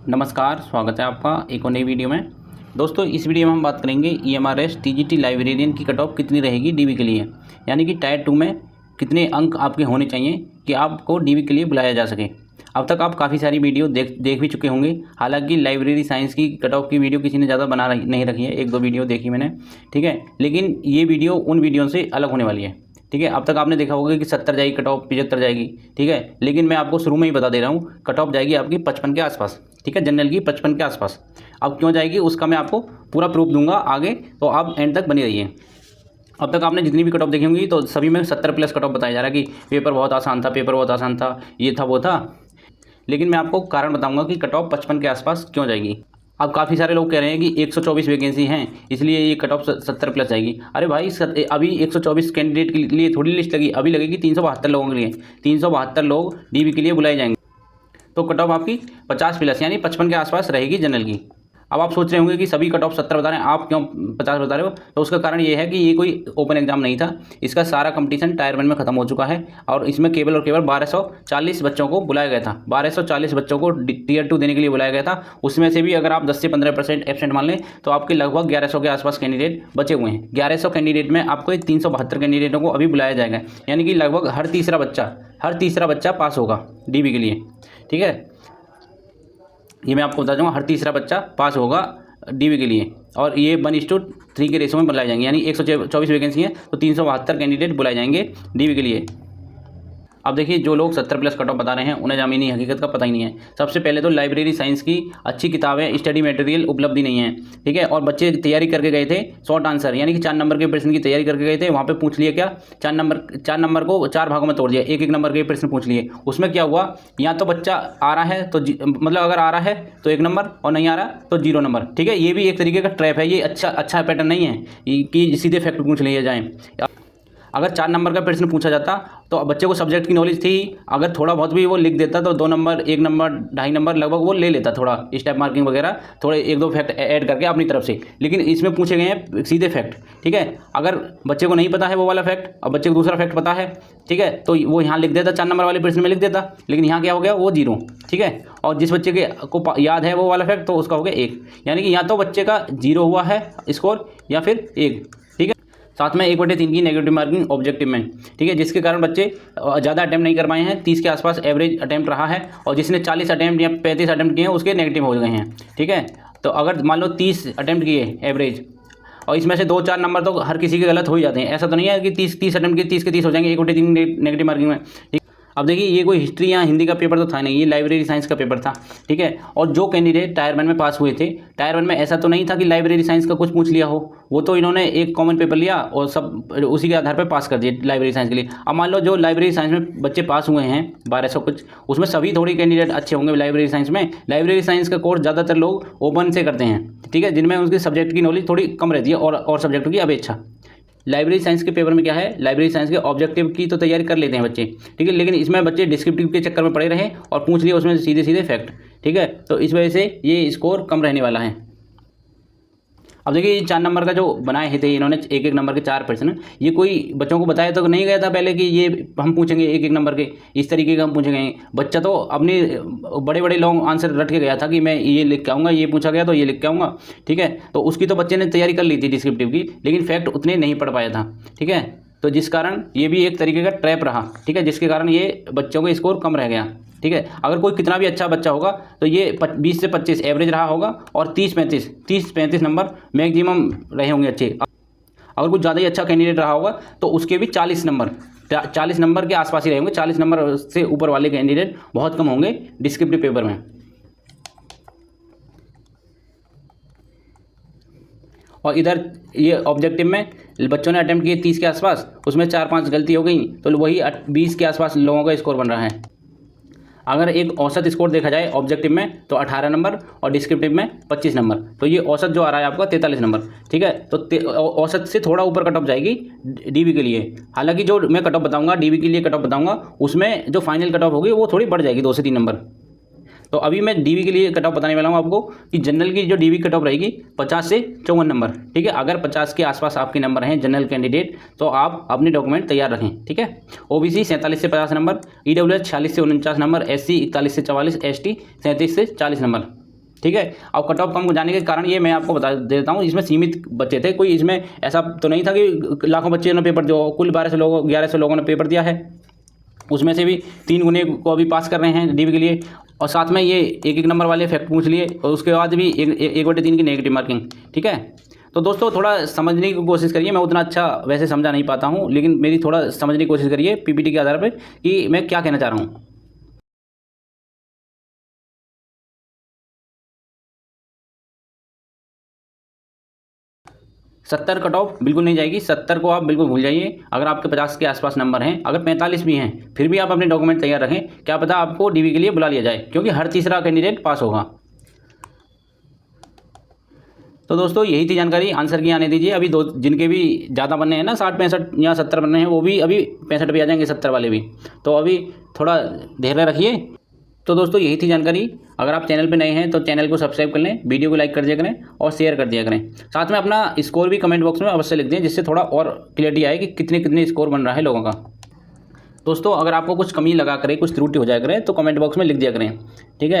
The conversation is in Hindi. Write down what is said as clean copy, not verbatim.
नमस्कार, स्वागत है आपका एक और नई वीडियो में। दोस्तों, इस वीडियो में हम बात करेंगे EMRS TGT लाइब्रेरियन की कट ऑफ कितनी रहेगी डीबी के लिए, यानी कि टायर 2 में कितने अंक आपके होने चाहिए कि आपको डीबी के लिए बुलाया जा सके। अब तक आप काफ़ी सारी वीडियो देख भी चुके होंगे। हालांकि लाइब्रेरी साइंस की कट ऑफ की वीडियो किसी ने ज़्यादा नहीं रखी है, 1-2 वीडियो देखी मैंने, ठीक है। लेकिन ये वीडियो उन वीडियो से अलग होने वाली है, ठीक है। अब तक आपने देखा होगा कि 70 जाएगी कट ऑफ, 75 जाएगी, ठीक है। लेकिन मैं आपको शुरू में ही बता दे रहा हूँ, कट ऑफ जाएगी आपकी 55 के आसपास, ठीक है। जनरल की 55 के आसपास। अब क्यों जाएगी उसका मैं आपको पूरा प्रूफ दूंगा आगे, तो आप एंड तक बनी रहिए। अब तक आपने जितनी भी कट ऑफ देखी होंगी तो सभी में 70 प्लस कट ऑफ बताया जा रहा है कि पेपर बहुत आसान था, पेपर बहुत आसान था, ये था वो था। लेकिन मैं आपको कारण बताऊंगा कि कट ऑफ 55 के आसपास क्यों जाएगी। अब काफ़ी सारे लोग कह रहे हैं कि 124 वैकेंसी हैं इसलिए ये कट ऑफ 70 प्लस जाएगी। अरे भाई, अभी 124 कैंडिडेट के लिए थोड़ी लिस्ट लगी, अभी लगेगी 372 लोगों के लिए। 372 लोग डीबी के लिए बुलाए जाएंगे, तो कट ऑफ आपकी 50 प्लस यानी 55 के आसपास रहेगी जनरल की। अब आप सोच रहे होंगे कि सभी कट ऑफ 70 बता रहे हैं, आप क्यों 50 बता रहे हो? तो उसका कारण ये है कि ये कोई ओपन एग्जाम नहीं था, इसका सारा कंपटीशन टायर 1 में ख़त्म हो चुका है और इसमें केवल और केवल 1240 बच्चों को बुलाया गया था। 1240 बच्चों को टियर 2 देने के लिए बुलाया गया था। उसमें से भी अगर आप 10 से 15% एब्सेंट मान लें तो आपके लगभग 1100 के आसपास कैंडिडेट बचे हुए हैं। 1100 कैंडिडेट में आपको 372 कैंडिडेटों को अभी बुलाया जाएगा, यानी कि लगभग हर तीसरा बच्चा पास होगा डीबी के लिए, ठीक है। ये मैं आपको बता दूंगा, हर तीसरा बच्चा पास होगा डीबी के लिए। और ये 1:3 के रेशो में बुलाए जाएंगे, यानी 124 वैकेंसी है तो 372 कैंडिडेट बुलाए जाएंगे डीबी के लिए। अब देखिए, जो लोग 70 प्लस कट ऑफ बता रहे हैं उन्हें ज़मीनी हकीकत का पता ही नहीं है। सबसे पहले तो लाइब्रेरी साइंस की अच्छी किताबें, स्टडी मटेरियल उपलब्ध ही नहीं है, ठीक है। और बच्चे तैयारी करके गए थे शॉर्ट आंसर, यानी कि 4 नंबर के प्रश्न की तैयारी करके गए थे। वहाँ पे पूछ लिए क्या, 4 नंबर को 4 भागों में तोड़ दिया, 1-1 नंबर के प्रश्न पूछ लिए। उसमें क्या हुआ, या तो बच्चा आ रहा है तो मतलब अगर आ रहा है तो 1 नंबर और नहीं आ रहा तो 0 नंबर, ठीक है। ये भी एक तरीके का ट्रैप है, ये अच्छा पैटर्न नहीं है कि सीधे फैक्ट पूछ लिए जाएँ। अगर 4 नंबर का प्रश्न पूछा जाता तो बच्चे को सब्जेक्ट की नॉलेज थी, अगर थोड़ा बहुत भी वो लिख देता तो 2 नंबर, 1 नंबर, 2.5 नंबर लगभग वो ले लेता, थोड़ा स्टेप मार्किंग वगैरह, थोड़े 1-2 फैक्ट ऐड करके अपनी तरफ से। लेकिन इसमें पूछे गए हैं सीधे फैक्ट, ठीक है। अगर बच्चे को नहीं पता है वो वाला फैक्ट और बच्चे को दूसरा फैक्ट पता है, ठीक है, तो वो यहाँ लिख देता, 4 नंबर वाले प्रश्न में लिख देता। लेकिन यहाँ क्या हो गया, वो 0, ठीक है। और जिस बच्चे को याद है वो वाला फैक्ट तो उसका हो गया 1, यानी कि या तो बच्चे का 0 हुआ है स्कोर या फिर 1, ठीक है। साथ में 1/3 की नेगेटिव मार्किंग ऑब्जेक्टिव में, ठीक है, जिसके कारण बच्चे ज़्यादा अटैम्प्ट नहीं कर पाए हैं। 30 के आसपास एवरेज अटैम्प्ट रहा है और जिसने 40 अटैम्प्ट या 35 अटैम्प्ट किए हैं उसके नेगेटिव हो गए हैं, ठीक है। तो अगर मान लो 30 अटैम्प्ट किए एवरेज और इसमें से 2-4 नंबर तो हर किसी के गलत हो ही जाते हैं, ऐसा तो नहीं है कि 30 अटैम्प्ट किए 30 के 30 हो जाएंगे 1/3 नेगेटिव मार्किंग में, ठीक। अब देखिए, ये कोई हिस्ट्री या हिंदी का पेपर तो था नहीं, ये लाइब्रेरी साइंस का पेपर था, ठीक है। और जो कैंडिडेट टायर 1 में पास हुए थे, टायर 1 में ऐसा तो नहीं था कि लाइब्रेरी साइंस का कुछ पूछ लिया हो, वो तो इन्होंने एक कॉमन पेपर लिया और सब उसी के आधार पर पास कर दिए लाइब्रेरी साइंस के लिए। अब मान लो जो लाइब्रेरी साइंस में बच्चे पास हुए हैं 1200 कुछ, उसमें सभी थोड़ी कैंडिडेट अच्छे होंगे लाइब्रेरी साइंस में। लाइब्रेरी साइंस का कोर्स ज़्यादातर लोग ओपन से करते हैं, ठीक है, जिनमें उनके सब्जेक्ट की नॉलेज थोड़ी कम रहती है और सब्जेक्टों की अपेक्षा। लाइब्रेरी साइंस के पेपर में क्या है, लाइब्रेरी साइंस के ऑब्जेक्टिव की तो तैयारी कर लेते हैं बच्चे, ठीक है, लेकिन इसमें बच्चे डिस्क्रिप्टिव के चक्कर में पड़े रहे और पूछ लिए उसमें सीधे फैक्ट, ठीक है। तो इस वजह से ये स्कोर कम रहने वाला है। अब देखिए, ये 4 नंबर का जो बनाए थे इन्होंने, 1-1 नंबर के 4 प्रश्न, ये कोई बच्चों को बताया तो नहीं गया था पहले कि ये हम पूछेंगे 1-1 नंबर के, इस तरीके का हम पूछेंगे। बच्चा तो अपने बड़े लॉन्ग आंसर रट के गया था कि मैं ये लिख के आऊँगा, ये पूछा गया तो ये लिख के आऊँगा, ठीक है। तो उसकी तो बच्चे ने तैयारी कर ली थी डिस्क्रिप्टिव की, लेकिन फैक्ट उतने नहीं पढ़ पाया था, ठीक है। तो जिस कारण ये भी एक तरीके का ट्रैप रहा, ठीक है, जिसके कारण ये बच्चों का स्कोर कम रह गया, ठीक है। अगर कोई कितना भी अच्छा बच्चा होगा तो ये 20 से 25 एवरेज रहा होगा और 30-35 नंबर मैक्सिमम रहे होंगे अच्छे। अगर कुछ ज़्यादा ही अच्छा कैंडिडेट रहा होगा तो उसके भी 40 नंबर के आसपास ही रहेंगे। 40 नंबर से ऊपर वाले कैंडिडेट बहुत कम होंगे डिस्क्रिप्टिव पेपर में। और इधर ये ऑब्जेक्टिव में बच्चों ने अटेम्प्ट किए 30 के आसपास, उसमें 4-5 गलती हो गई तो वही 20 के आसपास लोगों का स्कोर बन रहा है। अगर एक औसत स्कोर देखा जाए ऑब्जेक्टिव में तो 18 नंबर और डिस्क्रिप्टिव में 25 नंबर, तो ये औसत जो आ रहा है आपका 43 नंबर, ठीक है। तो औसत से थोड़ा ऊपर कट ऑफ जाएगी डीबी के लिए। हालांकि जो मैं कट ऑफ बताऊंगा डीबी के लिए कट ऑफ बताऊंगा, उसमें जो फाइनल कट ऑफ होगी वो थोड़ी बढ़ जाएगी 2 से 3 नंबर। तो अभी मैं डीबी के लिए कट ऑफ बताने वाला हूँ आपको कि जनरल की जो डीबी कट ऑफ रहेगी 50 से 54 नंबर, ठीक है। अगर 50 के आसपास आपके नंबर हैं जनरल कैंडिडेट तो आप अपने डॉक्यूमेंट तैयार रखें, ठीक है। ओबीसी 47 से 50 नंबर, ईडब्ल्यूएस 46 से 49 नंबर, एससी 41 से 44, एसटी 37 से 40 नंबर, ठीक है। अब कट ऑफ कम हो जाने के कारण ये मैं आपको बता देता हूँ, इसमें सीमित बच्चे थे, कोई इसमें ऐसा तो नहीं था कि लाखों बच्चे ने पेपर दिया। कुल 1100 लोगों ने पेपर दिया है, उसमें से भी 3 गुने को अभी पास कर रहे हैं डीबी के लिए। और साथ में ये 1-1 नंबर वाले फैक्ट पूछ लिए और उसके बाद भी 1/3 की नेगेटिव मार्किंग। ठीक है। तो दोस्तों थोड़ा समझने की कोशिश करिए, मैं उतना अच्छा वैसे समझा नहीं पाता हूँ, लेकिन मेरी थोड़ा समझने की कोशिश करिए पीपीटी के आधार पर कि मैं क्या कहना चाह रहा हूँ। 70 कट ऑफ बिल्कुल नहीं जाएगी, 70 को आप बिल्कुल भूल जाइए। अगर आपके 50 के आसपास नंबर हैं, अगर 45 भी हैं, फिर भी आप अपने डॉक्यूमेंट तैयार रखें, क्या पता आपको डीबी के लिए बुला लिया जाए, क्योंकि हर तीसरा कैंडिडेट पास होगा। तो दोस्तों यही थी जानकारी, आंसर की आने दीजिए। अभी दो जिनके भी ज़्यादा बनने हैं ना, 60, 65 या 70 बनने हैं, वो भी अभी 65 पे आ जाएंगे, 70 वाले भी। तो अभी थोड़ा धैर्य रखिए। तो दोस्तों यही थी जानकारी। अगर आप चैनल पे नए हैं तो चैनल को सब्सक्राइब कर लें, वीडियो को लाइक कर दिया करें और शेयर कर दिया करें। साथ में अपना स्कोर भी कमेंट बॉक्स में अवश्य लिख दें, जिससे थोड़ा और क्लियरिटी आए कि कितने कितने स्कोर बन रहा है लोगों का। दोस्तों अगर आपको कुछ कमी लगा करे, कुछ त्रुटि हो जाया करे, तो कमेंट बॉक्स में लिख दिया करें। ठीक है।